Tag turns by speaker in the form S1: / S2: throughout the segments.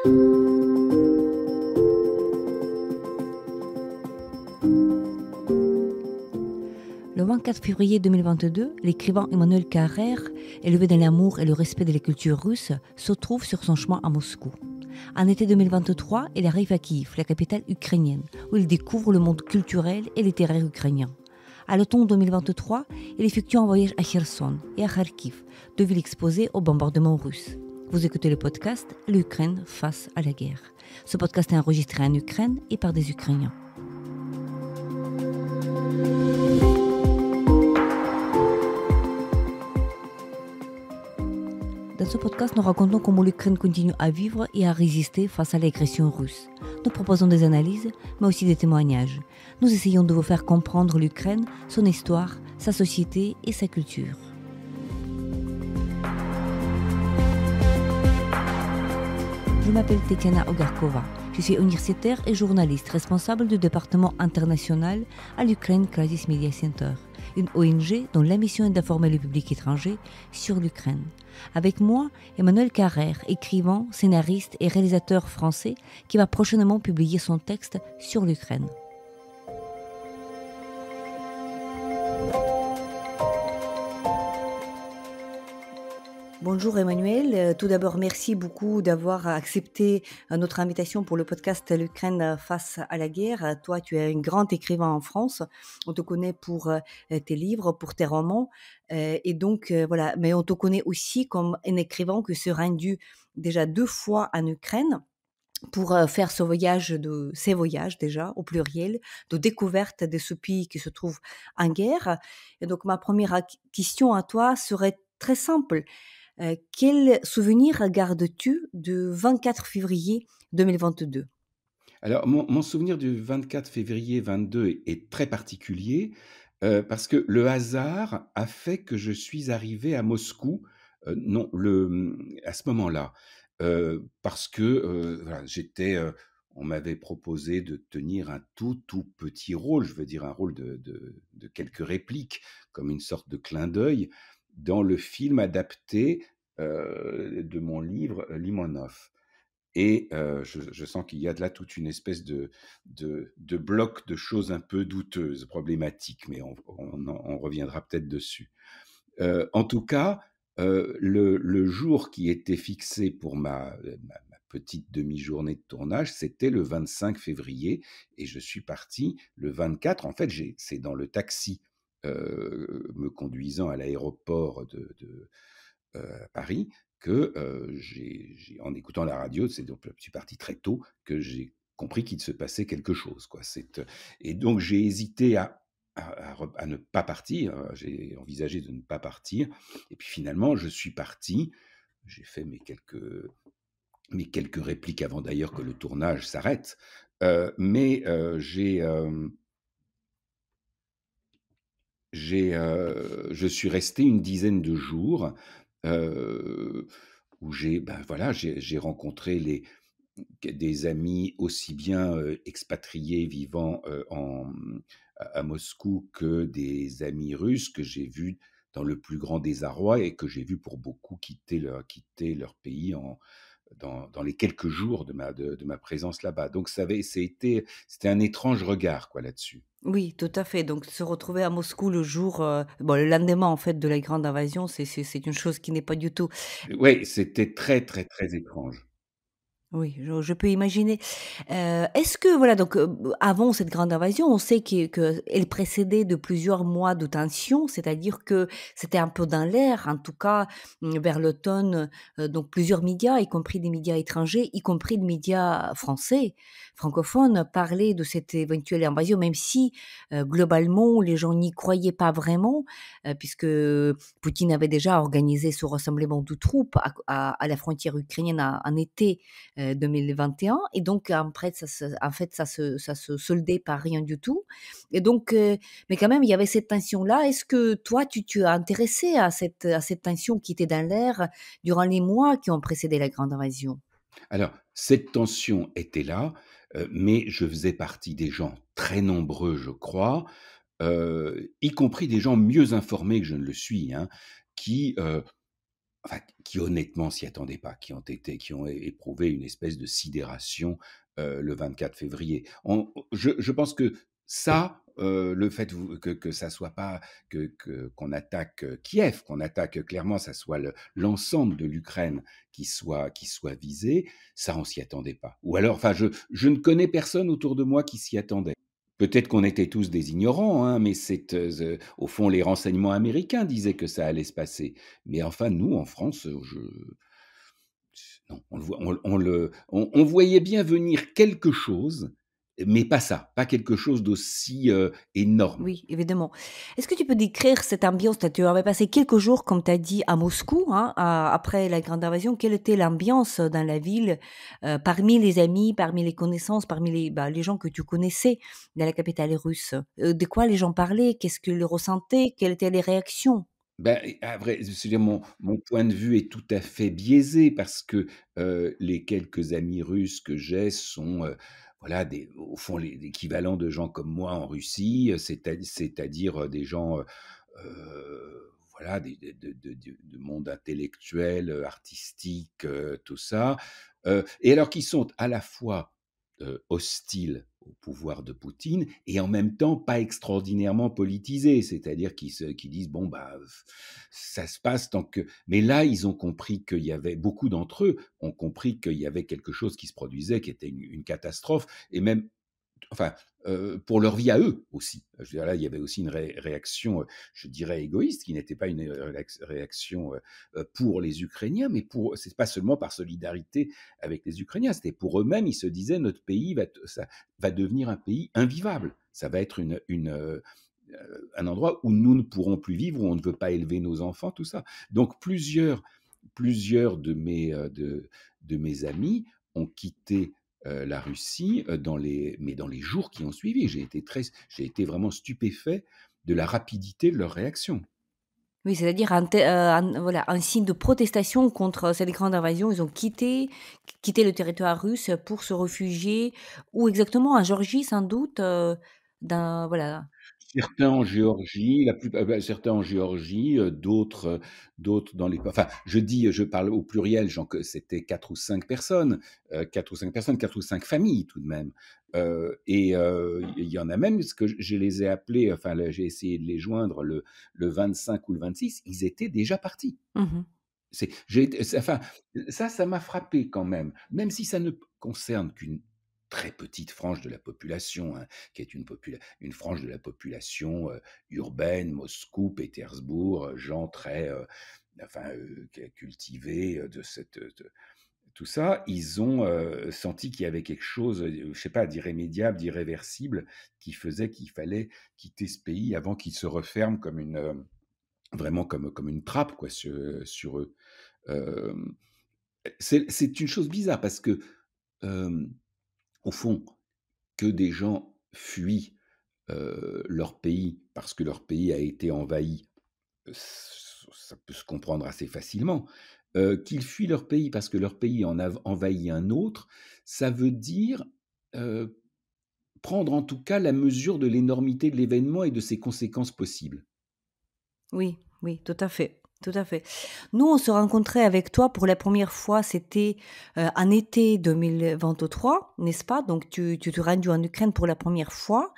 S1: Le 24 février 2022, l'écrivain Emmanuel Carrère, élevé dans l'amour et le respect de la culture russe, se trouve sur son chemin à Moscou. En été 2023, il arrive à Kiev, la capitale ukrainienne, où il découvre le monde culturel et littéraire ukrainien. À l'automne 2023, il effectue un voyage à Kherson et à Kharkiv, deux villes exposées aux bombardements russes. Vous écoutez le podcast « L'Ukraine face à la guerre ». Ce podcast est enregistré en Ukraine et par des Ukrainiens. Dans ce podcast, nous racontons comment l'Ukraine continue à vivre et à résister face à l'agression russe. Nous proposons des analyses, mais aussi des témoignages. Nous essayons de vous faire comprendre l'Ukraine, son histoire, sa société et sa culture. Je m'appelle Tetiana Ogarkova. Je suis universitaire et journaliste responsable du département international à l'Ukraine Crisis Media Center, une ONG dont la mission est d'informer le public étranger sur l'Ukraine. Avec moi, Emmanuel Carrère, écrivain, scénariste et réalisateur français qui va prochainement publier son texte sur l'Ukraine. Bonjour Emmanuel, tout d'abord merci beaucoup d'avoir accepté notre invitation pour le podcast L'Ukraine face à la guerre. Toi tu es un grand écrivain en France, on te connaît pour tes livres, pour tes romans et donc voilà, mais on te connaît aussi comme un écrivain qui s'est rendu déjà 2 fois en Ukraine pour faire ces voyages déjà au pluriel, de découverte de ce pays qui se trouve en guerre. Et donc ma première question à toi serait très simple. Quel souvenir gardes-tu du 24 février 2022?
S2: Alors, mon souvenir du 24 février 22 est très particulier, parce que le hasard a fait que je suis arrivé à Moscou, non, à ce moment-là, parce que, voilà, on m'avait proposé de tenir un tout petit rôle, je veux dire un rôle de quelques répliques, comme une sorte de clin d'œil, dans le film adapté, de mon livre, Limonov. Et je sens qu'il y a de là toute une espèce de bloc de choses un peu douteuses, problématiques, mais on reviendra peut-être dessus. En tout cas, le jour qui était fixé pour ma petite demi-journée de tournage, c'était le 25 février et je suis parti le 24. En fait, c'est dans le taxi, me conduisant à l'aéroport de Paris que, en écoutant la radio, donc je suis parti très tôt, que j'ai compris qu'il se passait quelque chose, quoi. Et donc j'ai hésité à ne pas partir, j'ai envisagé de ne pas partir et puis finalement je suis parti. J'ai fait mes quelques répliques avant d'ailleurs que le tournage s'arrête, mais je suis resté une dizaine de jours, heu, où j'ai rencontré des amis aussi bien, expatriés vivant, à Moscou que des amis russes que j'ai vus dans le plus grand désarroi et que j'ai vus pour beaucoup quitter leur pays dans les quelques jours de ma présence là-bas. Donc c'était un étrange regard, quoi, là-dessus.
S1: Oui, tout à fait. Donc se retrouver à Moscou le lendemain en fait de la grande invasion, c'est une chose qui n'est pas du tout.
S2: Ouais, c'était très, très, très étrange.
S1: Oui, je peux imaginer. Est-ce que voilà donc, avant cette grande invasion, on sait qu'elle précédait de plusieurs mois de tension, c'est-à-dire que c'était un peu dans l'air, en tout cas, vers l'automne, donc plusieurs médias, y compris des médias étrangers, y compris des médias français, francophones, parlaient de cette éventuelle invasion, même si, globalement, les gens n'y croyaient pas vraiment, puisque Poutine avait déjà organisé ce rassemblement de troupes à la frontière ukrainienne en été 2021 et donc après ça se soldait par rien du tout et donc mais quand même il y avait cette tension-là. Est-ce que toi tu as intéressé à cette tension qui était dans l'air durant les mois qui ont précédé la grande invasion?
S2: Alors, cette tension était là, mais je faisais partie des gens très nombreux, je crois, y compris des gens mieux informés que je ne le suis, hein, qui, enfin, qui honnêtement s'y attendaient pas, qui ont éprouvé une espèce de sidération, le 24 février. Je pense que ça, le fait que ça soit pas qu'on attaque, Kiev, qu'on attaque clairement, ça soit l'ensemble de l'Ukraine qui soit visé, ça on s'y attendait pas. Ou alors, enfin, je ne connais personne autour de moi qui s'y attendait. Peut-être qu'on était tous des ignorants, hein, mais au fond, les renseignements américains disaient que ça allait se passer. Mais enfin, nous, en France, non, on voyait bien venir quelque chose, mais pas ça, pas quelque chose d'aussi énorme.
S1: Oui, évidemment. Est-ce que tu peux décrire cette ambiance? Tu avais passé quelques jours, comme tu as dit, à Moscou, hein, après la grande invasion. Quelle était l'ambiance dans la ville, parmi les amis, parmi les connaissances, parmi les gens que tu connaissais dans la capitale russe? De quoi les gens parlaient? Qu'est-ce qu'ils ressentaient? Quelles étaient les réactions?
S2: Ben, à vrai c'est-à-dire mon point de vue est tout à fait biaisé parce que, les quelques amis russes que j'ai sont, voilà, au fond, l'équivalent de gens comme moi en Russie, c'est-à-dire, des gens, voilà, de monde intellectuel, artistique, tout ça, et alors qu'ils sont à la fois, hostiles au pouvoir de Poutine et en même temps pas extraordinairement politisés. C'est-à-dire qu'ils disent: «Bon, bah, ça se passe tant que» mais là, ils ont compris qu'il y avait beaucoup d'entre eux ont compris qu'il y avait quelque chose qui se produisait, qui était une catastrophe et même enfin, pour leur vie à eux aussi. Je veux dire là, il y avait aussi une réaction, je dirais égoïste, qui n'était pas une, réaction, pour les Ukrainiens, mais c'est pas seulement par solidarité avec les Ukrainiens, c'était pour eux-mêmes. Ils se disaient: «Notre pays ça va devenir un pays invivable. Ça va être un endroit où nous ne pourrons plus vivre, où on ne veut pas élever nos enfants», tout ça. Donc plusieurs de mes amis ont quitté la Russie mais dans les jours qui ont suivi. J'ai été vraiment stupéfait de la rapidité de leur réaction.
S1: Oui, c'est-à-dire voilà, un signe de protestation contre cette grande invasion. Ils ont quitté le territoire russe pour se réfugier où exactement? En Géorgie sans doute, voilà.
S2: Certains en Géorgie, certains en Géorgie, d'autres dans les enfin, je parle au pluriel, genre que c'était 4 ou 5 personnes, 4 ou 5 personnes, 4 ou 5 familles tout de même, il y en a même parce que je les ai appelés, enfin, j'ai essayé de les joindre le 25 ou le 26, ils étaient déjà partis.
S1: Mmh.
S2: J'ai été enfin, ça m'a frappé quand même, même si ça ne concerne qu'une très petite frange de la population, hein, qui est une frange de la population, urbaine, Moscou, Pétersbourg, gens très, enfin, cultivés, tout ça. Ils ont, senti qu'il y avait quelque chose, je sais pas, d'irrémédiable, d'irréversible, qui faisait qu'il fallait quitter ce pays avant qu'il se referme vraiment comme une trappe quoi, sur eux. Hem, c'est une chose bizarre parce que, hem, au fond, que des gens fuient, leur pays parce que leur pays a été envahi, ça peut se comprendre assez facilement. Qu'ils fuient leur pays parce que leur pays en a envahi un autre, ça veut dire, heu, prendre en tout cas la mesure de l'énormité de l'événement et de ses conséquences possibles.
S1: Oui, oui, tout à fait, tout à fait. Nous, on se rencontrait avec toi pour la première fois, c'était, en été 2023, n'est-ce pas? Donc tu t'es rendu en Ukraine pour la première fois,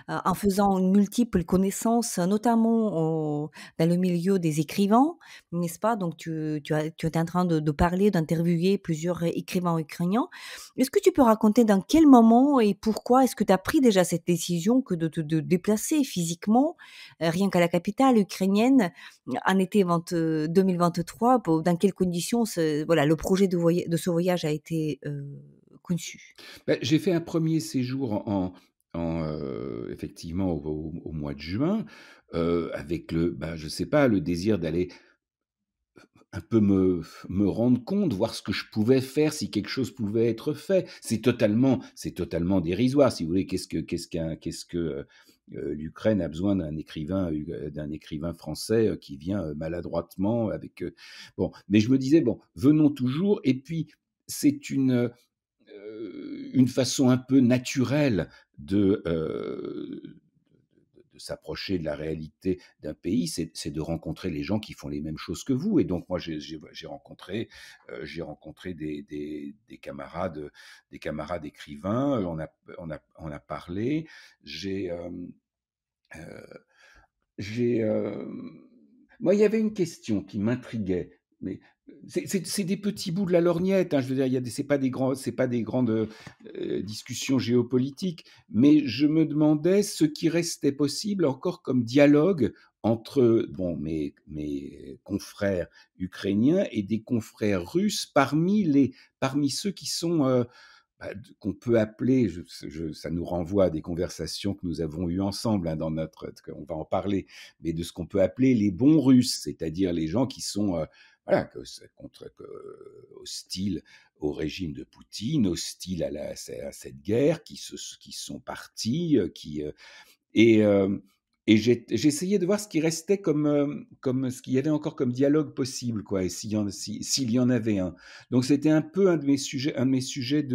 S1: en faisant une multiples connaissances, notamment dans le milieu des écrivains, n'est-ce pas? Donc tu étais en train de parler, d'interviewer plusieurs écrivains ukrainiens. Est-ce que tu peux raconter dans quel moment et pourquoi est-ce que tu as pris déjà cette décision que de déplacer physiquement, rien qu'à la capitale ukrainienne, en été 2023, pour dans quelles conditions voilà, le projet de ce voyage a été, conçu?
S2: Bah, j'ai fait un premier séjour effectivement au mois de juin, avec je sais pas, le désir d'aller un peu me rendre compte, voir ce que je pouvais faire, si quelque chose pouvait être fait. C'est totalement dérisoire, si vous voulez. L'Ukraine a besoin d'un écrivain français, qui vient, maladroitement bon, mais je me disais: «Bon, venons toujours» et puis c'est une façon un peu naturelle de de s'approcher de la réalité d'un pays, c'est de rencontrer les gens qui font les mêmes choses que vous. Et donc moi, j'ai rencontré des camarades écrivains, on a parlé. J'ai, heu j'ai, moi, il y avait une question qui m'intriguait, mais c'est des petits bouts de la lorgnette, hein, je veux dire, il y a des c'est pas des grandes, discussions géopolitiques, mais je me demandais ce qui restait possible encore comme dialogue entre, bon, mes confrères ukrainiens et des confrères russes parmi ceux qui sont, qu'on peut appeler, ça nous renvoie à des conversations que nous avons eues ensemble, hein, on va en parler, mais de ce qu'on peut appeler les bons Russes, c'est-à-dire les gens qui sont, voilà, hostiles au régime de Poutine, hostiles à cette guerre, qui sont partis, et, j'essayais de voir ce qui restait comme ce qu'il y avait encore comme dialogue possible, quoi, et s'il y en avait un. Donc c'était un peu un de mes sujets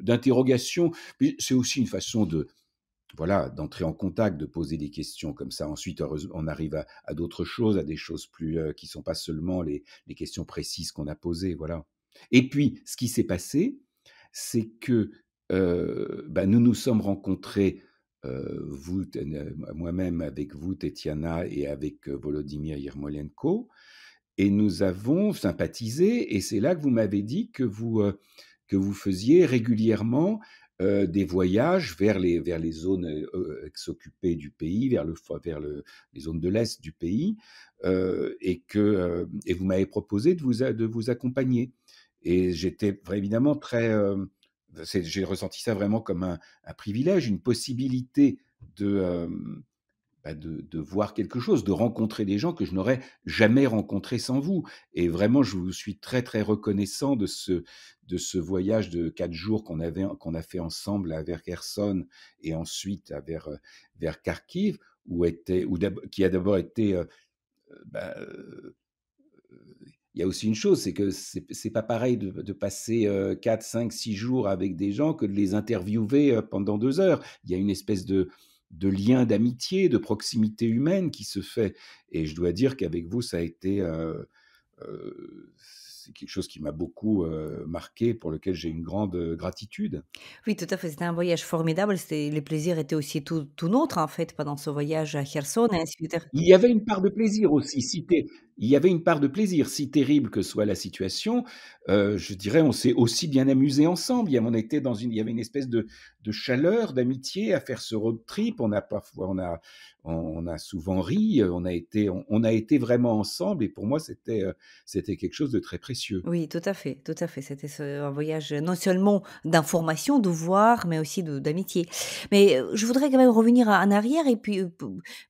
S2: d'interrogation. Puis c'est aussi une façon de, voilà, d'entrer en contact, de poser des questions comme ça. Ensuite, heureusement, on arrive à d'autres choses, à des choses plus, qui sont pas seulement les questions précises qu'on a posées, voilà. Et puis, ce qui s'est passé, c'est que, nous nous sommes rencontrés, moi-même avec vous, Tetiana, et avec, Volodymyr Yermolenko, et nous avons sympathisé, et c'est là que vous m'avez dit que vous faisiez régulièrement, des voyages vers les zones, ex-occupées du pays, les zones de l'Est du pays, et vous m'avez proposé de vous accompagner. Et j'étais évidemment très, j'ai ressenti ça vraiment comme un privilège, une possibilité de, de voir quelque chose, de rencontrer des gens que je n'aurais jamais rencontrés sans vous. Et vraiment, je vous suis très, très reconnaissant de ce voyage de 4 jours qu'on a fait ensemble vers Kherson, et ensuite vers Kharkiv, qui a d'abord été, bah, il y a aussi une chose, c'est que c'est pas pareil de passer, 4, 5, 6 jours avec des gens que de les interviewer, pendant 2 heures. Il y a une espèce de lien d'amitié, de proximité humaine qui se fait, et je dois dire qu'avec vous, ça a été, c'est quelque chose qui m'a beaucoup, marqué, pour lequel j'ai une grande, gratitude.
S1: Oui, tout à fait, c'était un voyage formidable, c'était les plaisirs étaient aussi tout nôtres, en fait, pendant ce voyage à Kherson et ainsi de suite.
S2: Il y avait une part de plaisir aussi, il y avait une part de plaisir, si terrible que soit la situation, je dirais, on s'est aussi bien amusés ensemble. Il y avait une espèce de chaleur, d'amitié à faire ce road trip. On a souvent ri, on a été vraiment ensemble, et pour moi, c'était quelque chose de très précieux.
S1: Oui, tout à fait, tout à fait. C'était un voyage, non seulement d'information, de voir, mais aussi d'amitié. Mais, je voudrais quand même revenir en arrière et puis,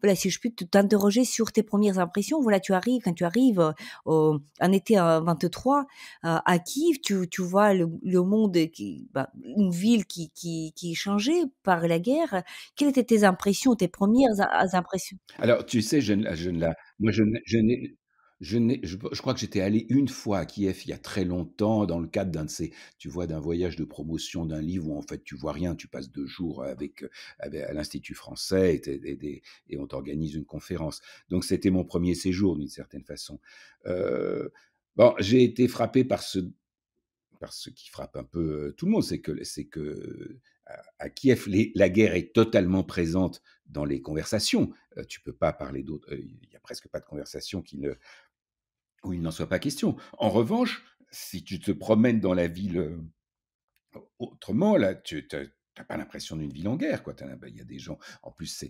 S1: voilà, si je puis t'interroger sur tes premières impressions. Voilà, quand tu arrives, en été, 23, à Kiev, tu vois le monde une ville qui est changée par la guerre. Quelles étaient tes impressions, tes premières impressions?
S2: Alors, tu sais, je ne la moi, je crois que j'étais allé une fois à Kiev il y a très longtemps, dans le cadre d'un voyage de promotion d'un livre où en fait tu vois rien, tu passes 2 jours à l'Institut français, et on t'organise une conférence. Donc c'était mon premier séjour d'une certaine façon. Heu, bon, j'ai été frappé par ce qui frappe un peu, tout le monde, c'est que à Kiev, la guerre est totalement présente dans les conversations. Tu peux pas parler d'autre, il y a presque pas de conversation où il n'en soit pas question. En revanche, si tu te promènes dans la ville, autrement, là, tu pas l'impression d'une ville en guerre, quoi. Il y a des gens, en plus,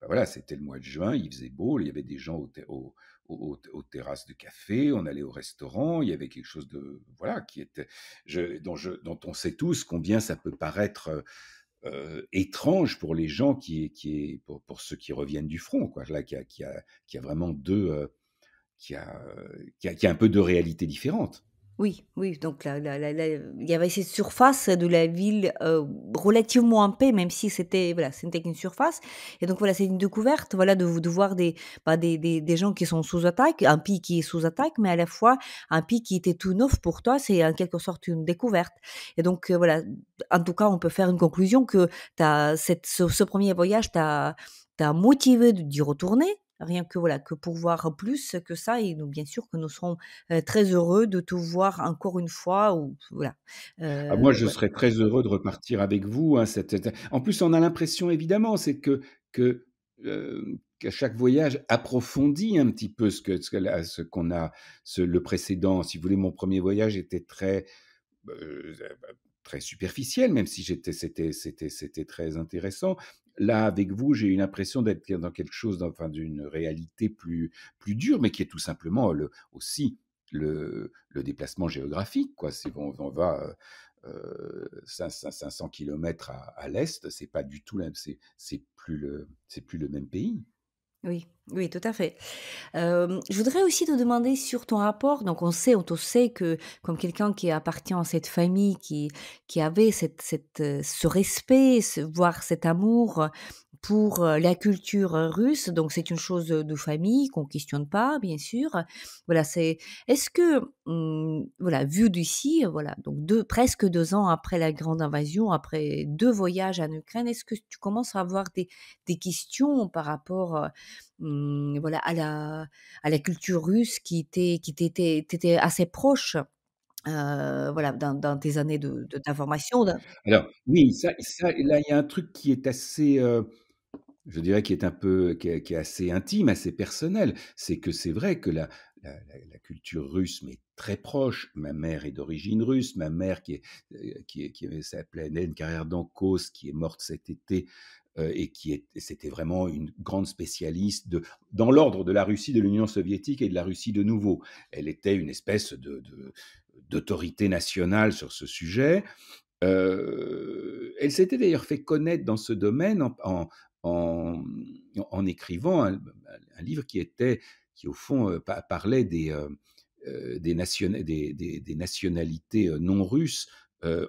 S2: voilà, c'était le mois de juin, il faisait beau, il y avait des gens aux terrasses de café, on allait au restaurant, il y avait quelque chose de, voilà, dont on sait tous combien ça peut paraître, étrange pour les gens pour ceux qui reviennent du front, quoi. Là, qui a vraiment qui a un peu 2 réalités différentes.
S1: Oui, oui, donc il y avait cette surface de la ville, relativement en paix, même si c'était voilà, c'était qu'une surface et donc voilà, c'est une découverte, voilà, de voir des, bah, des gens qui sont sous attaque, un pays qui est sous attaque, mais à la fois un pays qui était tout neuf pour toi, c'est en quelque sorte une découverte et donc voilà, en tout cas, on peut faire une conclusion que ce 1er voyage t'a motivé d'y retourner, rien que voilà, que pour voir plus que ça et nous, bien sûr que nous serons très heureux de te voir encore une fois ou voilà,
S2: Ah, moi, je
S1: ouais,
S2: serais très heureux de repartir avec vous, hein, en plus, on a l'impression évidemment, c'est que, qu'à chaque voyage approfondit un petit peu ce qu'on a le précédent. Si vous voulez, mon premier voyage était heu, très superficiel, même si c'était très intéressant. Là, avec vous, j'ai eu l'impression d'être dans quelque chose, enfin, d'une réalité plus dure, mais qui est tout simplement aussi le déplacement géographique, quoi. Si on va 500 kilomètres à l'est, c'est pas du tout c'est plus le même pays.
S1: oui, oui, tout à fait. Je voudrais aussi te demander sur ton rapport, donc on te sait que comme quelqu'un qui appartient à cette famille qui avait ce respect, voire cet amour pour, la culture, russe, donc c'est une chose, de famille qu'on questionne pas, bien sûr. Voilà, est-ce que, voilà, vu d'ici, voilà, donc presque 2 ans après la grande invasion, après 2 voyages en Ukraine, est-ce que tu commences à avoir des questions par rapport, voilà, à la culture russe t'était assez proche, voilà, dans tes années de d'information, de
S2: Alors oui, ça là, il y a un truc qui est assez, je dirais qui est un peu qui est assez intime, assez personnel. C'est que c'est vrai que la culture russe m'est très proche. Ma mère est d'origine russe, ma mère qui s'appelait Hélène Carrère-Dancos, qui est morte cet été, et c'était vraiment une grande spécialiste dans l'ordre de la Russie de l'Union soviétique et de la Russie de nouveau. Elle était une espèce d'autorité nationale sur ce sujet. Elle s'était d'ailleurs fait connaître dans ce domaine en en écrivant un livre qui au fond, parlait des nationalités, non russes,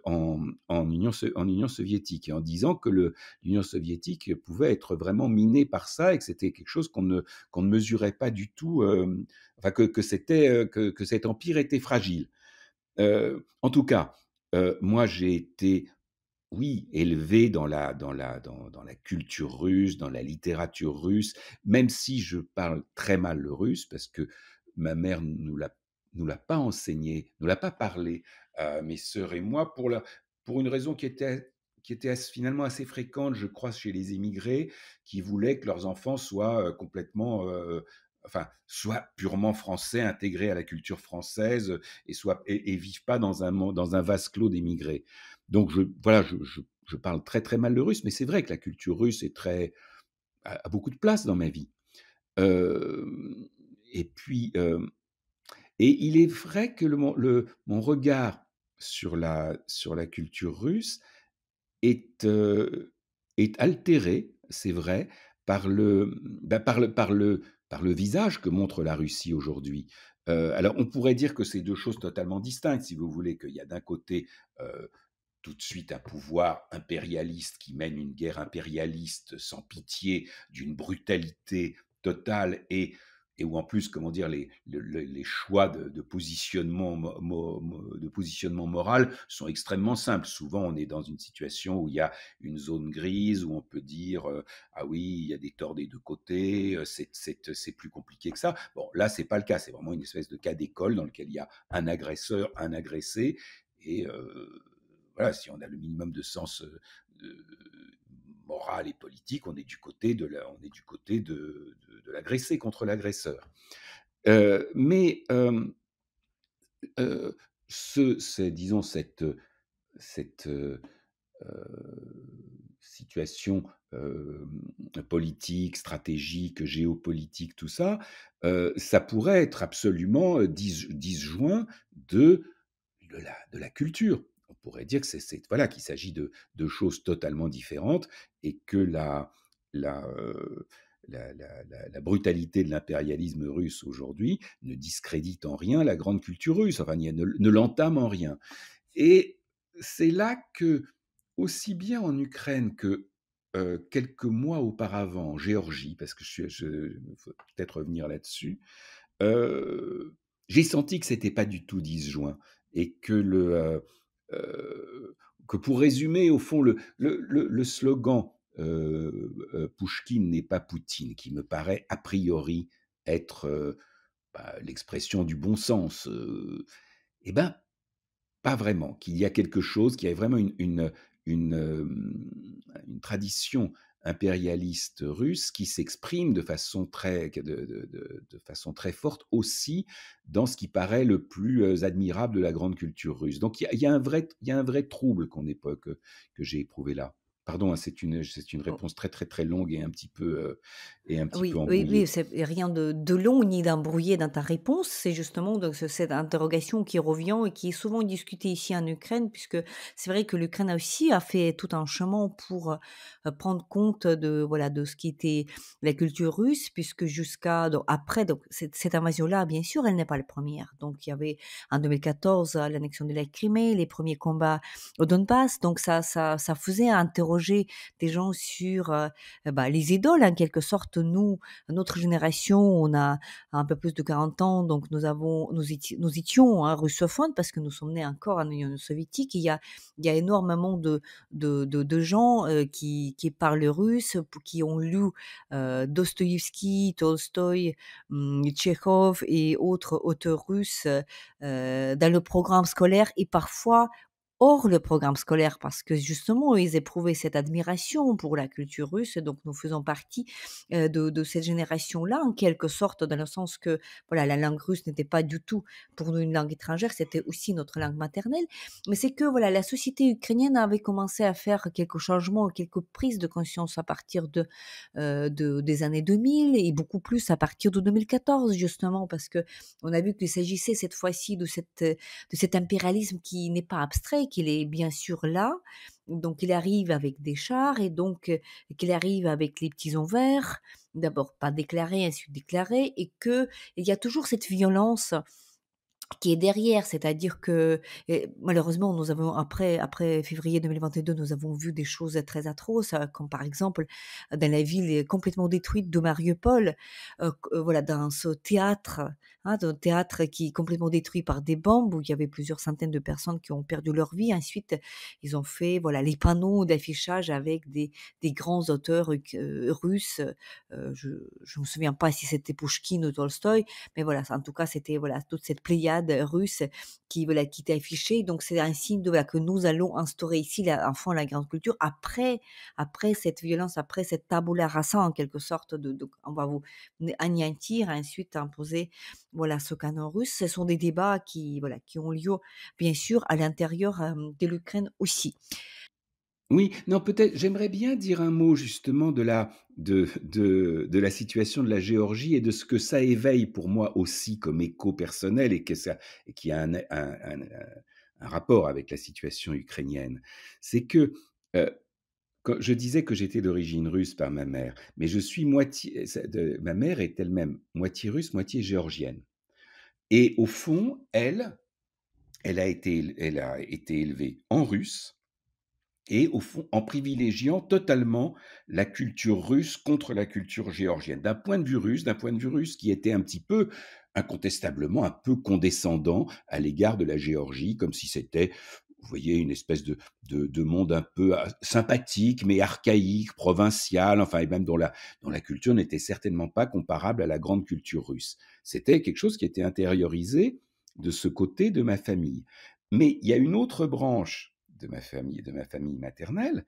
S2: en Union soviétique et en disant que le l'Union soviétique pouvait être vraiment minée par ça et que c'était quelque chose qu'on ne mesurait pas du tout, enfin que cet empire était fragile. En tout cas, moi j'ai été, oui, élevé dans la culture russe, dans la littérature russe, même si je parle très mal le russe parce que ma mère nous l'a pas enseigné, nous l'a pas parlé à mes sœurs et moi pour une raison qui était finalement assez fréquente, je crois, chez les émigrés qui voulaient que leurs enfants soient, complètement, enfin, soient purement français, intégrés à la culture française, et vivent pas dans un vase clos d'émigrés. Donc voilà, je parle très, très mal le russe, mais c'est vrai que la culture russe a beaucoup de place dans ma vie. Hem et puis, et il est vrai que mon regard sur la culture russe est, est altéré, c'est vrai, par le visage que montre la Russie aujourd'hui. Alors on pourrait dire que c'est 2 choses totalement distinctes, si vous voulez, qu'il y a d'un côté, heu tout de suite un pouvoir impérialiste qui mène une guerre impérialiste sans pitié, d'une brutalité totale et où en plus, comment dire, les choix de positionnement, de positionnement moral sont extrêmement simples. Souvent, on est dans une situation où il y a une zone grise, où on peut dire ah oui, il y a des torts des deux côtés, c'est plus compliqué que ça. Bon, là, c'est pas le cas. C'est vraiment une espèce de cas d'école dans lequel il y a un agresseur, un agressé, et voilà, si on a le minimum de sens moral et politique, on est du côté de l'agressé contre l'agresseur. Mais euh, disons cette situation politique, stratégique, géopolitique, tout ça, ça pourrait être absolument disjoint de la culture. On pourrait dire que voilà, qu'il s'agit de choses totalement différentes et que la la brutalité de l'impérialisme russe aujourd'hui ne discrédite en rien la grande culture russe, enfin, ne l'entame en rien. Et c'est là que, aussi bien en Ukraine que quelques mois auparavant en Géorgie, parce que faut peut-être revenir là-dessus, euh, j'ai senti que c'était pas du tout disjoint et que pour résumer, au fond, le slogan Pouchkine n'est pas Poutine, qui me paraît a priori être l'expression du bon sens, eh ben, pas vraiment, qu'il y a quelque chose, qu'il y a vraiment une tradition impérialiste russe qui s'exprime de façon très forte aussi dans ce qui paraît le plus admirable de la grande culture russe. Donc il y a un vrai trouble que j'ai éprouvé là. Pardon, hein, c'est une réponse très très très longue et un petit peu
S1: Oui, oui, oui,
S2: embrouillée.
S1: c'est rien de long ni d'embrouillé dans ta réponse. C'est justement donc cette interrogation qui revient et qui est souvent discutée ici en Ukraine, puisque c'est vrai que l'Ukraine aussi a fait tout un chemin pour prendre compte de voilà de ce qui était la culture russe, puisque jusqu'à donc après donc cette invasion-là, bien sûr, elle n'est pas la première. Donc il y avait en 2014 l'annexion de la Crimée, les premiers combats au Donbass. Donc ça faisait interroger des gens sur bah, les idoles en quelque sorte. Nous, notre génération, on a un peu plus de 40 ans, donc nous étions hein, russophones parce que nous sommes nés encore en Union soviétique. Il y a énormément de gens qui parlent russe, qui ont lu Dostoïevski, Tolstoï, Tchekhov et autres auteurs russes dans le programme scolaire et parfois hors le programme scolaire parce que justement ils éprouvaient cette admiration pour la culture russe, donc nous faisons partie de cette génération-là en quelque sorte, dans le sens que voilà, la langue russe n'était pas du tout pour nous une langue étrangère, c'était aussi notre langue maternelle. Mais c'est que voilà, la société ukrainienne avait commencé à faire quelques changements, quelques prises de conscience à partir des années 2000 et beaucoup plus à partir de 2014 justement parce que on a vu qu'il s'agissait cette fois-ci de cet impérialisme qui n'est pas abstrait, qu'il est bien sûr là. Donc il arrive avec des chars et donc qu'il arrive avec les petits verts, d'abord pas déclarés, ensuite déclarés, et que il y a toujours cette violence qui est derrière, c'est-à-dire que malheureusement, nous avons après février 2022, nous avons vu des choses très atroces, comme par exemple, dans la ville complètement détruite de Mariupol, voilà, dans ce théâtre, hein, un théâtre qui est complètement détruit par des bombes, où il y avait plusieurs centaines de personnes qui ont perdu leur vie. Ensuite, ils ont fait, voilà, les panneaux d'affichage avec des grands auteurs russes. Je me souviens pas si c'était Pouchkine ou Tolstoï, mais voilà, en tout cas, c'était voilà toute cette pléiade russe qui voilà qui était affichée. Donc c'est un signe de voilà que nous allons instaurer ici enfin la grande culture après cette violence, après cette tabula rasa en quelque sorte on va vous anéantir, ensuite imposer voilà ce canon russe. Ce sont des débats qui voilà qui ont lieu bien sûr à l'intérieur de l'Ukraine aussi.
S2: Oui, non, peut-être, j'aimerais bien dire un mot justement de la situation de la Géorgie et de ce que ça éveille pour moi aussi comme écho personnel et qui a un rapport avec la situation ukrainienne. C'est que quand je disais que j'étais d'origine russe par ma mère, mais je suis ma mère est elle-même moitié russe, moitié géorgienne. Et au fond, elle a été élevée en russe et au fond, en privilégiant totalement la culture russe contre la culture géorgienne. D'un point de vue russe qui était un petit peu, incontestablement, un peu condescendant à l'égard de la Géorgie, comme si c'était, vous voyez, une espèce de monde un peu sympathique, mais archaïque, provincial, enfin, et même dont la culture n'était certainement pas comparable à la grande culture russe. C'était quelque chose qui était intériorisé de ce côté de ma famille. Mais il y a une autre branche de ma famille maternelle,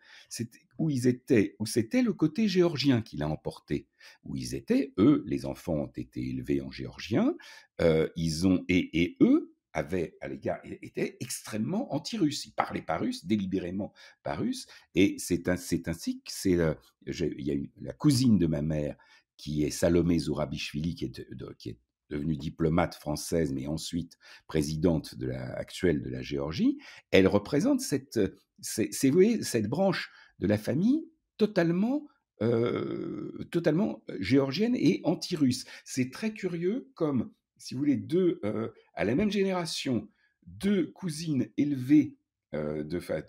S2: où c'était le côté géorgien qui l'a emporté, où ils étaient, eux, les enfants ont été élevés en géorgien, et eux avaient à l'égard, étaient extrêmement anti-russes, ils parlaient pas russe, délibérément pas russe, et c'est ainsi que il y a la cousine de ma mère, qui est Salomé Zourabichvili, qui est devenue diplomate française, mais ensuite présidente actuelle de la Géorgie, elle représente vous voyez, cette branche de la famille totalement totalement géorgienne et anti-russe. C'est très curieux comme, si vous voulez, 2, à la même génération, 2 cousines élevées, de fa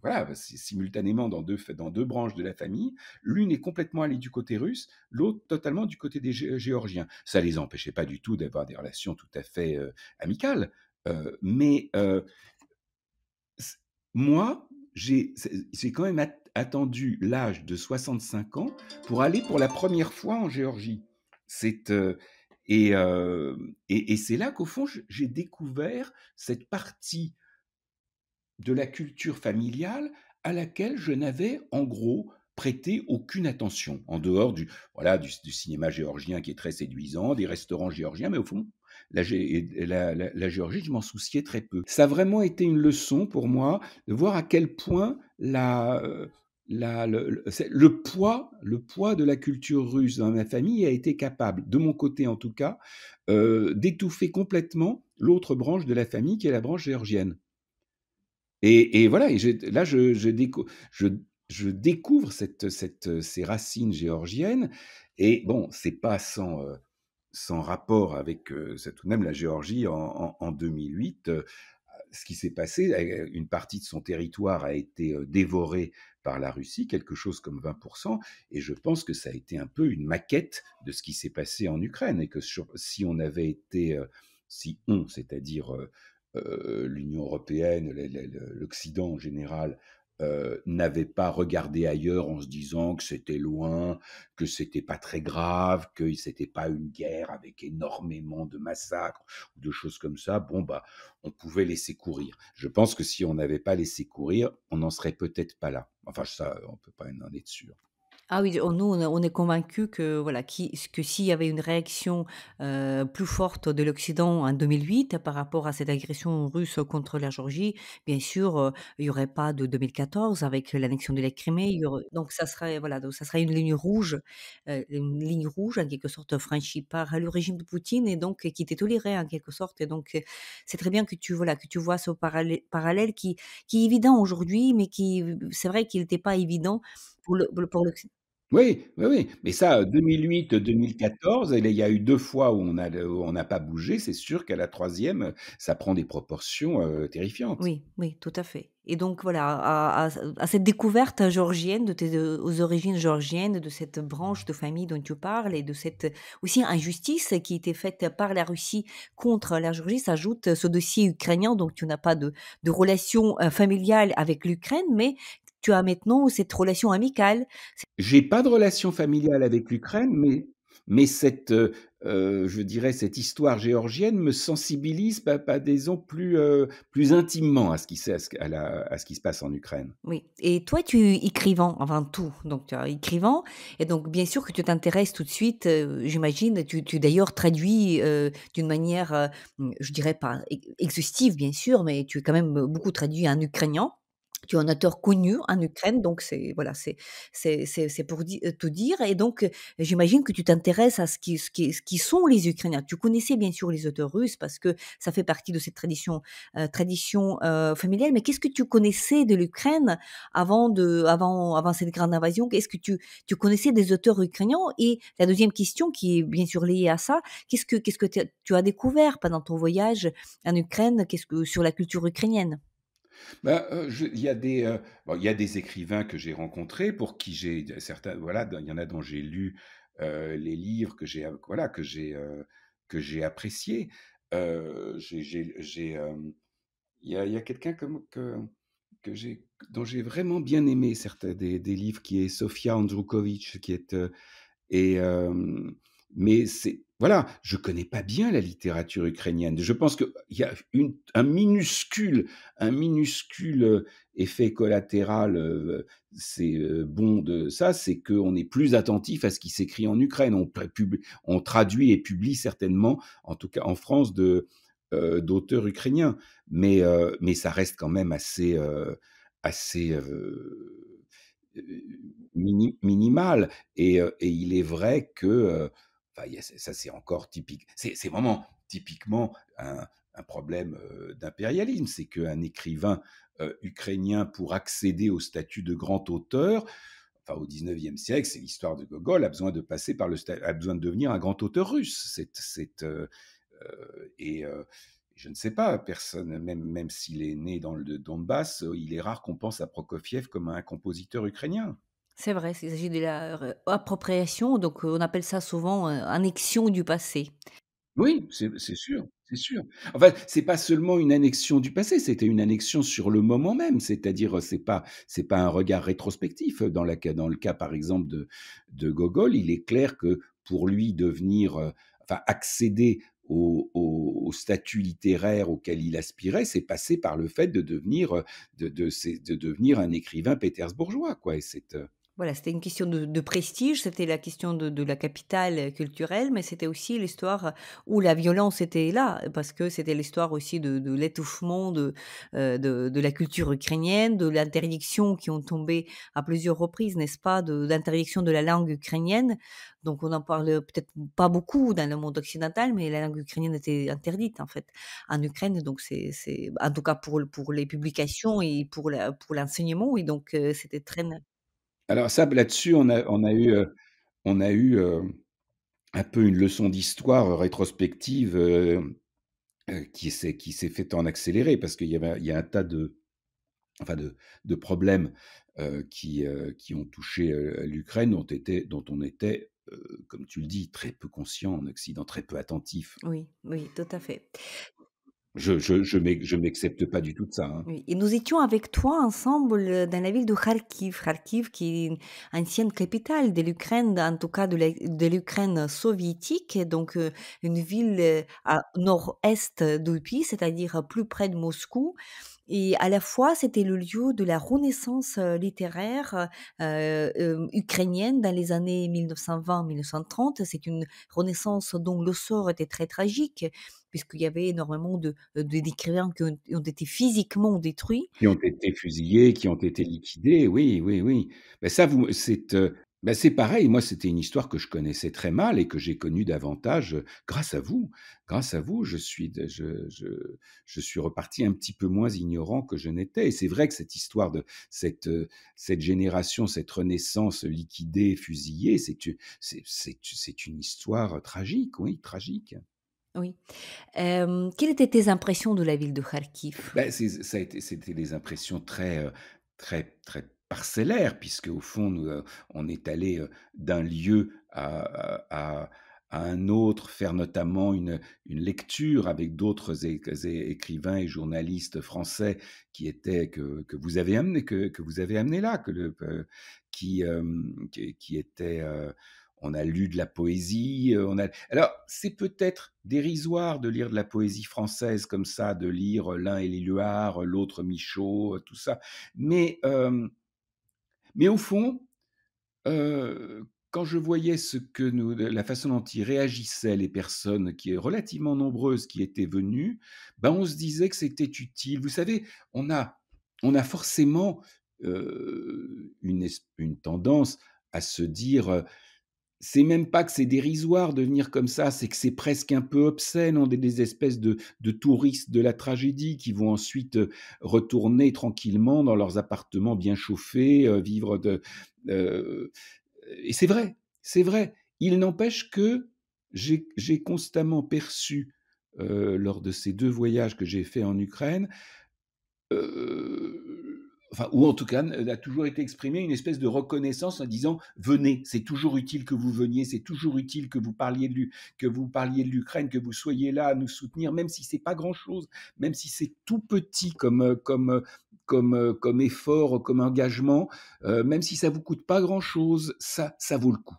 S2: voilà, simultanément dans 2 branches de la famille. L'une est complètement allée du côté russe, l'autre totalement du côté des Géorgiens. Ça les empêchait pas du tout d'avoir des relations tout à fait, amicales, mais C moi, j'ai quand même attendu l'âge de 65 ans pour aller pour la première fois en Géorgie. C'est, et c'est là qu'au fond, j'ai découvert cette partie de la culture familiale à laquelle je n'avais, en gros, prêté aucune attention, en dehors du cinéma géorgien qui est très séduisant, des restaurants géorgiens, mais au fond, la Géorgie, je m'en souciais très peu. Ça a vraiment été une leçon pour moi de voir à quel point le poids de la culture russe dans ma famille a été capable, de mon côté en tout cas, d'étouffer complètement l'autre branche de la famille qui est la branche géorgienne. Et voilà, et là, je découvre ces racines géorgiennes. Et bon, c'est pas sans rapport avec, c'est tout de même la Géorgie en 2008, ce qui s'est passé, une partie de son territoire a été, dévorée par la Russie, quelque chose comme 20, et je pense que ça a été un peu une maquette de ce qui s'est passé en Ukraine, et que si on avait été, si on, c'est-à-dire, l'Union européenne, l'Occident en général, n'avait pas regardé ailleurs en se disant que c'était loin, que c'était pas très grave, que c'était pas une guerre avec énormément de massacres ou de choses comme ça, bon, bah, on pouvait laisser courir. Je pense que si on n'avait pas laissé courir, on n'en serait peut-être pas là. Enfin, ça, on peut pas en être sûr.
S1: Ah oui, nous, on est convaincus que voilà, que s'il y avait une réaction, plus forte de l'Occident en 2008 par rapport à cette agression russe contre la Géorgie, bien sûr, il y aurait pas de 2014 avec l'annexion de la Crimée, il y aurait donc ça serait voilà, donc ça serait une ligne rouge en quelque sorte franchie par le régime de Poutine et donc qui était tolérée en quelque sorte et donc c'est très bien que que tu vois ce parallèle qui est évident aujourd'hui, mais qui c'est vrai qu'il n'était pas évident pour l'Occident.
S2: Oui, oui, oui, mais ça, 2008-2014, il y a eu 2 fois où on n'a pas bougé, c'est sûr qu'à la troisième, ça prend des proportions, terrifiantes.
S1: Oui, oui, tout à fait et donc voilà, à cette découverte géorgienne de tes, aux origines géorgiennes, de cette branche de famille dont tu parles et de cette aussi injustice qui était faite par la Russie contre la Géorgie, s'ajoute ce dossier ukrainien, donc tu n'as pas de relation, familiale avec l'Ukraine, mais tu as maintenant cette relation amicale.
S2: J'ai pas de relation familiale avec l'Ukraine, mais je dirais cette histoire géorgienne me sensibilise, pas disons plus intimement à ce qui s'est à ce qui se passe en Ukraine.
S1: Oui et toi, tu es écrivain avant tout, donc tu es écrivain et donc bien sûr que tu t'intéresses tout de suite, j'imagine, tu d'ailleurs traduis, d'une manière, je dirais pas exhaustive bien sûr, mais tu es quand même, beaucoup traduit en ukrainien. Tu es un auteur connu en Ukraine, donc c'est voilà, c'est pour te dire et donc j'imagine que tu t'intéresses à ce qui sont les Ukrainiens. Tu connaissais bien sûr les auteurs russes parce que ça fait partie de cette tradition, familiale, mais qu'est-ce que tu connaissais de l'Ukraine avant cette grande invasion? Est-ce que tu connaissais des auteurs ukrainiens? Et la deuxième question qui est bien sûr liée à ça, qu'est-ce que tu as découvert pendant ton voyage en Ukraine? Qu'est-ce que sur la culture ukrainienne?
S2: Bah, il y a des écrivains que j'ai rencontrés, pour qui j'ai certains, voilà, il y en a dont j'ai lu, les livres que j'ai appréciés. Il y a quelqu'un que j'ai dont j'ai vraiment bien aimé certains des livres, qui est Sofia Androukovitch, qui est, et mais c'est voilà, je connais pas bien la littérature ukrainienne. Je pense qu'il y a un minuscule, effet collatéral, bon de ça, c'est qu'on est plus attentif à ce qui s'écrit en Ukraine. On traduit et publie certainement, en tout cas en France, d'auteurs ukrainiens, mais ça reste quand même assez, minimal. Et il est vrai que, enfin, ça, c'est encore typique. C'est vraiment typiquement un problème, d'impérialisme. C'est qu'un écrivain, ukrainien, pour accéder au statut de grand auteur, enfin au 19e siècle, c'est l'histoire de Gogol, a besoin de passer par a besoin de devenir un grand auteur russe. Et je ne sais pas, personne, même s'il est né dans le Donbass, il est rare qu'on pense à Prokofiev comme à un compositeur ukrainien.
S1: C'est vrai, il s'agit de la appropriation, donc on appelle ça souvent, annexion du passé.
S2: Oui, c'est sûr, c'est sûr. Enfin, c'est pas seulement une annexion du passé, c'était une annexion sur le moment même. C'est-à-dire, c'est pas un regard rétrospectif. Dans le cas, par exemple, de Gogol, il est clair que pour lui devenir, enfin accéder au statut littéraire auquel il aspirait, c'est passer par le fait de devenir, de devenir un écrivain pétersbourgeois, quoi. Et
S1: Voilà, c'était une question de prestige, c'était la question de la capitale, culturelle, mais c'était aussi l'histoire où la violence était là, parce que c'était l'histoire aussi de l'étouffement de la culture ukrainienne, de l'interdictions qui ont tombé à plusieurs reprises, n'est-ce pas? De l'interdiction de la langue ukrainienne. Donc on en parle peut-être pas beaucoup dans le monde occidental, mais la langue ukrainienne était interdite, en fait, en Ukraine. Donc c'est en tout cas pour les publications et pour l'enseignement, et donc c'était très
S2: alors ça, là-dessus, on a eu, un peu une leçon d'histoire, rétrospective, qui s'est faite en accéléré parce il y a un tas de enfin de problèmes, qui ont touché, l'Ukraine dont on était, comme tu le dis, très peu conscient en Occident, très peu attentif.
S1: Oui, oui, tout à fait.
S2: Je m'accepte pas du tout de ça, hein.
S1: Oui, et nous étions avec toi ensemble, dans la ville de Kharkiv. Kharkiv qui est une ancienne capitale de l'Ukraine, en tout cas de l'Ukraine soviétique, et donc une ville, à nord-est du pays, c'est-à-dire plus près de Moscou, et à la fois, c'était le lieu de la renaissance, littéraire, ukrainienne dans les années 1920-1930. C'est une renaissance dont le sort était très tragique, puisqu'il y avait énormément d'écrivains qui ont été physiquement détruits.
S2: Qui ont été fusillés, qui ont été liquidés, oui, oui, oui. Bah, ça vous c'est, bah, c'est pareil, moi, c'était une histoire que je connaissais très mal et que j'ai connue davantage, grâce à vous. Grâce à vous, je suis reparti un petit peu moins ignorant que je n'étais et c'est vrai que cette histoire de cette génération, cette renaissance liquidée, fusillée, c'est une histoire tragique, oui, tragique.
S1: Oui. Quelles étaient tes impressions de la ville de Kharkiv?
S2: Bah, c'était des impressions très parcellaires puisque au fond, on est allé, d'un lieu à un autre, faire notamment une lecture avec d'autres écrivains et journalistes français que vous avez que vous avez amenés là, qui étaient, on a lu de la poésie, on a alors, c'est peut-être dérisoire de lire de la poésie française comme ça, de lire l'un Éluard, l'autre Michaud, tout ça. Mais, mais au fond, quand je voyais la façon dont ils réagissaient, les personnes qui relativement nombreuses qui étaient venues, ben, on se disait que c'était utile. Vous savez, on a on a forcément, une tendance à se dire, c'est même pas que c'est dérisoire de venir comme ça, c'est que c'est presque un peu obscène. On est des espèces de touristes de la tragédie qui vont ensuite, retourner tranquillement dans leurs appartements bien chauffés, vivre heu et c'est vrai, c'est vrai. Il n'empêche que j'ai constamment perçu, lors de ces 2 voyages que j'ai faits en Ukraine, enfin, ou en tout cas, a toujours été exprimée une espèce de reconnaissance en disant: «Venez, c'est toujours utile que vous veniez, c'est toujours utile que vous parliez de l'Ukraine, que vous soyez là à nous soutenir, même si c'est pas grand-chose, même si c'est tout petit comme effort, comme engagement, même si ça vous coûte pas grand-chose, ça vaut le coup.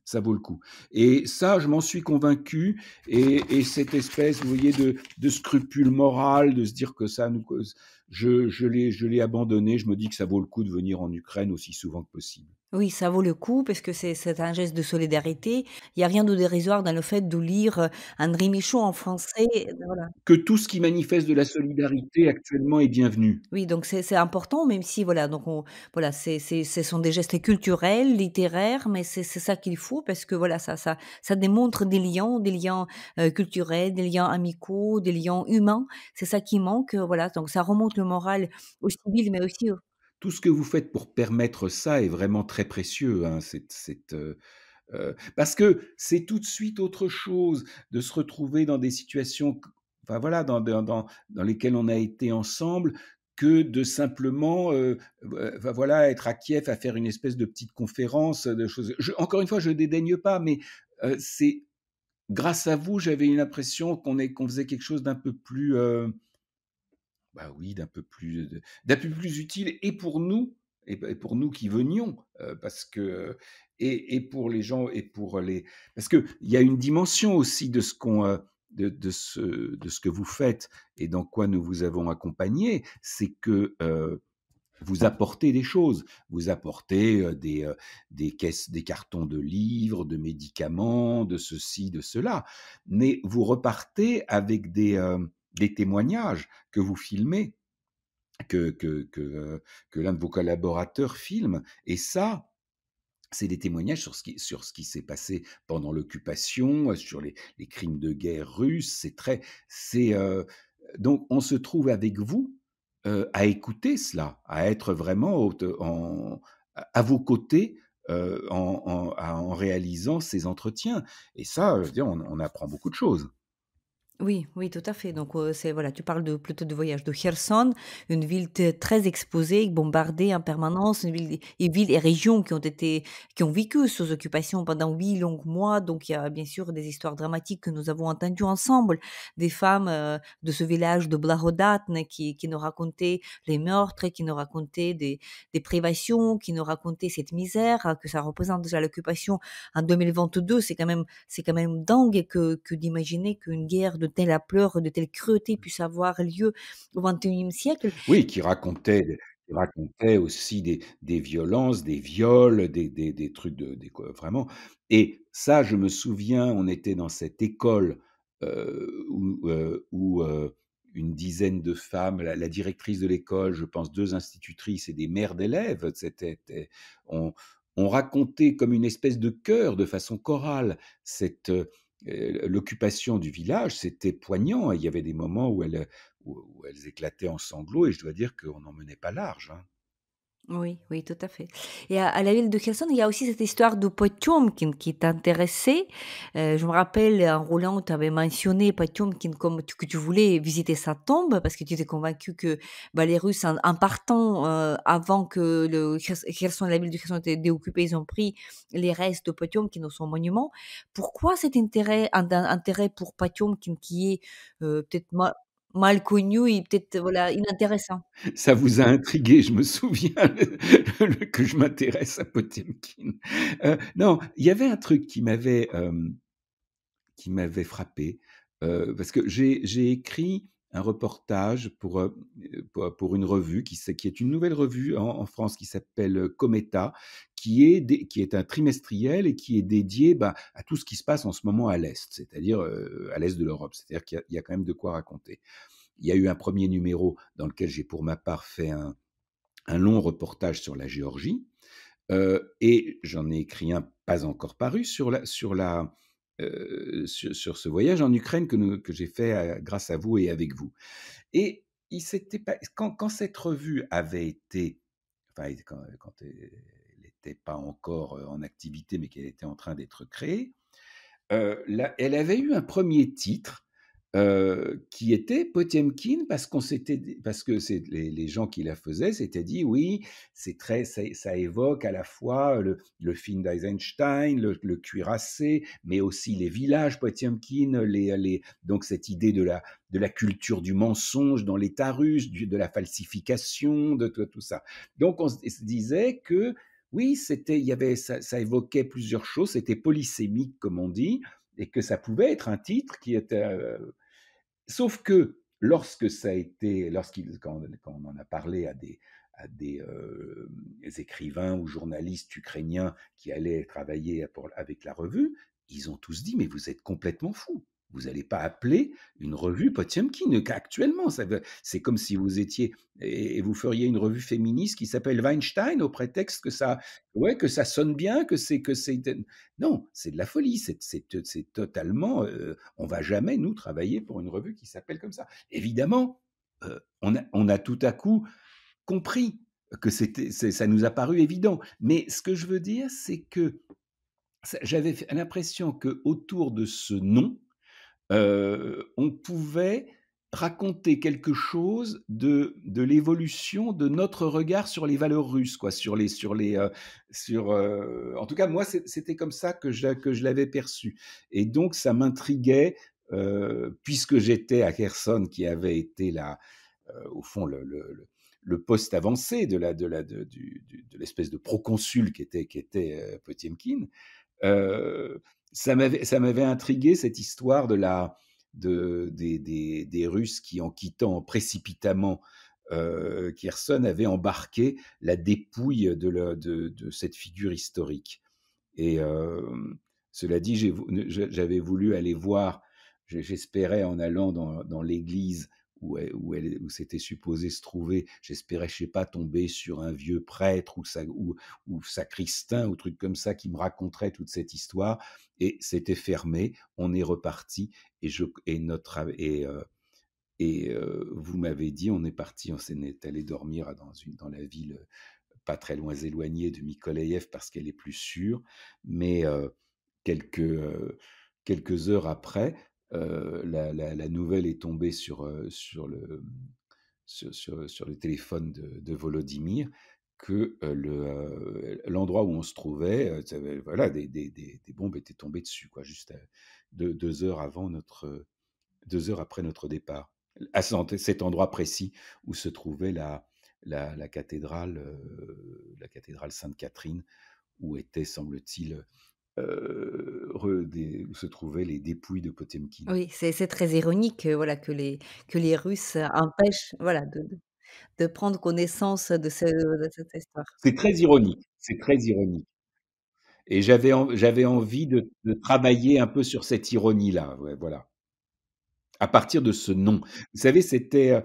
S2: Ça vaut le coup» et ça, je m'en suis convaincu et cette espèce, vous voyez, de scrupule moral, de se dire que ça nous cause je l'ai abandonné. Je me dis que ça vaut le coup de venir en Ukraine aussi souvent que possible.
S1: Oui, ça vaut le coup parce que c'est un geste de solidarité. Il y a rien de dérisoire dans le fait de lire, André Michaud en français, voilà.
S2: Que tout ce qui manifeste de la solidarité actuellement est bienvenu.
S1: Oui, donc c'est important, même si voilà, donc on voilà, ce sont des gestes culturels, littéraires, mais c'est ça qu'il faut parce que voilà, ça démontre des liens, culturels, des liens amicaux, des liens humains. C'est ça qui manque, voilà, donc ça remonte le moral aux civils, mais aussi aux
S2: tout ce que vous faites pour permettre ça est vraiment très précieux, hein. Parce que c'est tout de suite autre chose de se retrouver dans des situations enfin voilà, dans lesquelles on a été ensemble, que de simplement, enfin voilà, être à Kiev à faire une espèce de petite conférence, de choses encore une fois, je dédaigne pas, mais, c'est grâce à vous, j'avais une impression qu'on faisait quelque chose d'un peu plus, bah oui, d'un peu plus utile et pour nous et pour nous qui venions, parce que et pour les gens et pour les parce qu'il y a une dimension aussi de ce qu'on, de ce que vous faites et dans quoi nous vous avons accompagné, c'est que, vous apportez des choses. Vous apportez, des caisses des cartons de livres, de médicaments, de ceci, de cela. Mais vous repartez avec des témoignages que vous filmez, que l'un de vos collaborateurs filme et ça, c'est des témoignages sur ce qui s'est passé pendant l'occupation, sur les crimes de guerre russes. C'est, donc on se trouve avec vous, à écouter cela, à être vraiment à vos côtés, en réalisant ces entretiens et ça, je veux dire, on apprend beaucoup de choses.
S1: Oui, oui, tout à fait. Donc, c'est voilà, tu parles de plutôt de voyage de Kherson, une ville très exposée, bombardée en permanence, une ville et régions qui ont vécu sous occupation pendant 8 longs mois. Donc, il y a bien sûr des histoires dramatiques que nous avons entendues ensemble, des femmes de ce village de Blahodatne qui nous racontaient les meurtres, qui nous racontaient des privations, qui nous racontaient cette misère que ça représente déjà l'occupation en 2022. C'est quand même dingue que d'imaginer qu'une guerre de telle ampleur, de telle cruauté puisse avoir lieu au XXIe siècle.
S2: Oui, qui racontait aussi des violences, des viols, des trucs des quoi vraiment et ça, je me souviens, on était dans cette école, où une dizaine de femmes, la directrice de l'école, je pense 2 institutrices et des mères d'élèves, c'était on on racontait comme une espèce de chœur, de façon chorale, l'occupation du village, c'était poignant. Il y avait des moments où elles éclataient en sanglots et je dois dire qu'on n'en menait pas large, hein.
S1: Oui, oui, tout à fait. Et à la ville de Kherson, il y a aussi cette histoire de Potiomkin qui t'intéressait. Je me rappelle, en roulant, tu avais mentionné Potiomkin comme que tu voulais visiter sa tombe parce que tu étais convaincu que bah, les Russes, en partant avant que Kherson, la ville de Kherson était déoccupée, ils ont pris les restes de Potiomkin dans son monument. Pourquoi cet intérêt pour Potiomkin qui est peut-être mal connu et peut-être voilà, inintéressant?
S2: Ça vous a intrigué, je me souviens que je m'intéresse à Potemkin. Non, il y avait un truc qui m'avait frappé, parce que j'ai écrit un reportage pour une revue qui est une nouvelle revue en France qui s'appelle, Cometa, qui est un trimestriel et qui est dédié, bah, à tout ce qui se passe en ce moment à l'Est, c'est-à-dire, à l'Est de l'Europe. C'est-à-dire qu'il y a quand même de quoi raconter. Il y a eu un premier numéro dans lequel j'ai pour ma part fait un long reportage sur la Géorgie, et j'en ai écrit un pas encore paru sur ce voyage en Ukraine que j'ai fait, grâce à vous et avec vous. Et il s'était pas quand cette revue avait été enfin, quand elle n'était pas encore, en activité, mais qu'elle était en train d'être créée, là, elle avait eu un premier titre, qui était Potemkin parce que c'est les gens qui la faisaient s'étaient dit: «Oui, c'est très ça évoque à la fois le film d'Eisenstein, le cuirassé, mais aussi les villages Potemkin, les donc cette idée de la culture du mensonge dans l'État russe, de la falsification, de tout ça». Donc on se disait que oui, il y avait ça évoquait plusieurs choses, c'était polysémique comme on dit et que ça pouvait être un titre qui était, sauf que lorsque ça a été lorsqu'il quand on en a parlé à des écrivains ou journalistes ukrainiens qui allaient travailler avec la revue, ils ont tous dit: «Mais vous êtes complètement fou. Vous n'allez pas appeler une revue Potiomkin, qu'actuellement, c'est comme si vous étiez et vous feriez une revue féministe qui s'appelle Weinstein au prétexte que ça ouais, que ça sonne bien, que c'est non, c'est de la folie, c'est totalement, on va jamais nous travailler pour une revue qui s'appelle comme ça». Évidemment, on a tout à coup compris. que ça nous a paru évident. Mais ce que je veux dire, c'est que j'avais l'impression que autour de ce nom, on pouvait raconter quelque chose de l'évolution de notre regard sur les valeurs russes, quoi, en tout cas, moi, c'était comme ça que je l'avais perçu et donc ça m'intriguait, puisque j'étais à Kherson qui avait été au fond, le poste avancé de l'espèce de proconsul qui était Potiomkin. Heu, ça m'avait intrigué cette histoire des Russes qui, en quittant précipitamment, Kherson, avaient embarqué la dépouille de cette figure historique et cela dit, j'avais voulu aller voir, j'espérais en allant dans l'église où c'était supposé se trouver, j'espérais, je sais pas, tomber sur un vieux prêtre ou sacristain ou truc comme ça qui me raconterait toute cette histoire et c'était fermé. On est reparti et je et notre av et vous m'avez dit, on s'en est allé dormir dans la ville, pas très loin éloignée de Mykolaïev parce qu'elle est plus sûre, mais quelques, heu, quelques heures après, la nouvelle est tombée sur le téléphone de Volodymyr que, l'endroit où on se trouvait, voilà, des bombes étaient tombées dessus, quoi, juste, 2 heures avant 2 heures après notre départ. À cet endroit précis où se trouvait la cathédrale Sainte-Catherine, où étaient, semble-t-il, où se trouvaient les dépouilles de Potemkin.
S1: Oui, c'est très ironique, voilà, que les Russes empêchent, voilà, de prendre connaissance de cette histoire.
S2: C'est très ironique et j'avais envie de travailler un peu sur cette ironie-là, ouais, voilà. À partir de ce nom. Vous savez, il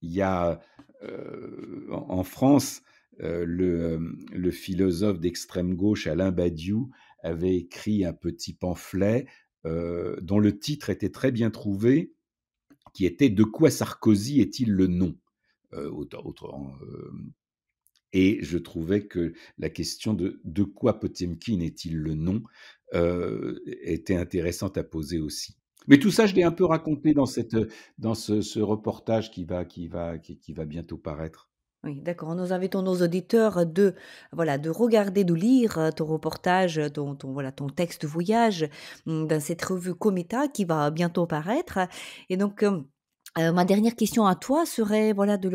S2: y a, en France, le philosophe d'extrême gauche Alain Badiou avait écrit un petit pamphlet, dont le titre était très bien trouvé, qui était «De quoi Sarkozy est-il le nom?» autrement, et je trouvais que la question de quoi Potemkin est-il le nom, était intéressante à poser aussi. Mais tout ça, je l'ai un peu raconté dans ce reportage qui va bientôt paraître.
S1: Oui, d'accord. Nous invitons nos auditeurs de, voilà, de regarder, de lire ton reportage, voilà, ton texte voyage dans cette revue Cometa qui va bientôt paraître. Et donc, ma dernière question à toi serait, voilà, du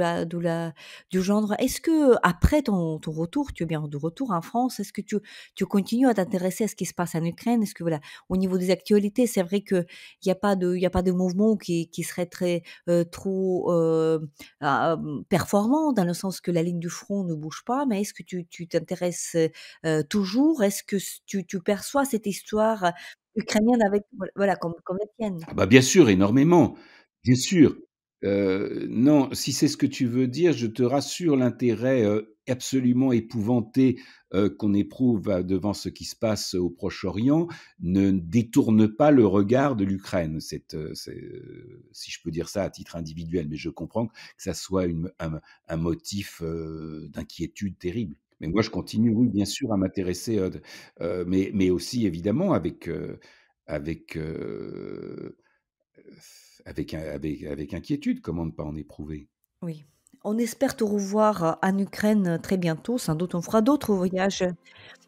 S1: genre, est-ce que après ton retour, tu es bien de retour en France, est-ce que tu continues à t'intéresser à ce qui se passe en Ukraine? Est-ce que, voilà, au niveau des actualités, c'est vrai qu'il il y a pas de mouvement qui serait très, trop, performant dans le sens que la ligne du front ne bouge pas, mais est-ce que tu t'intéresses, toujours? Est-ce que tu perçois cette histoire ukrainienne avec voilà, comme la tienne?
S2: Ah bah, bien sûr, énormément, bien sûr. Non, si c'est ce que tu veux dire, je te rassure, l'intérêt, absolument épouvanté, qu'on éprouve devant ce qui se passe au Proche-Orient ne détourne pas le regard de l'Ukraine. Si je peux dire ça à titre individuel, mais je comprends que ça soit un motif, d'inquiétude terrible. Mais moi, je continue, oui, bien sûr, à m'intéresser, mais aussi évidemment avec, avec inquiétude, comment ne pas en éprouver?
S1: Oui. On espère te revoir, en Ukraine, très bientôt. Sans doute, on fera d'autres voyages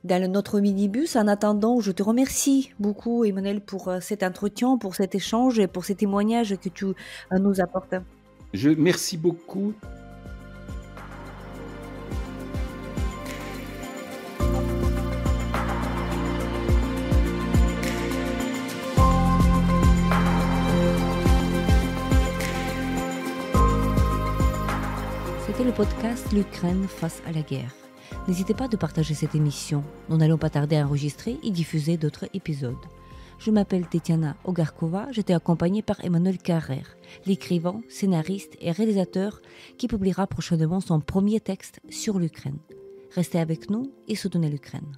S1: dans notre minibus. En attendant, je te remercie beaucoup, Emmanuel, pour, cet entretien, pour cet échange et pour ces témoignages que tu, nous apportes.
S2: Merci beaucoup.
S1: C'était le podcast L'Ukraine face à la guerre. N'hésitez pas de partager cette émission. Nous n'allons pas tarder à enregistrer et diffuser d'autres épisodes. Je m'appelle Tetiana Ogarkova, j'étais accompagnée par Emmanuel Carrère, l'écrivain, scénariste et réalisateur qui publiera prochainement son premier texte sur l'Ukraine. Restez avec nous et soutenez l'Ukraine.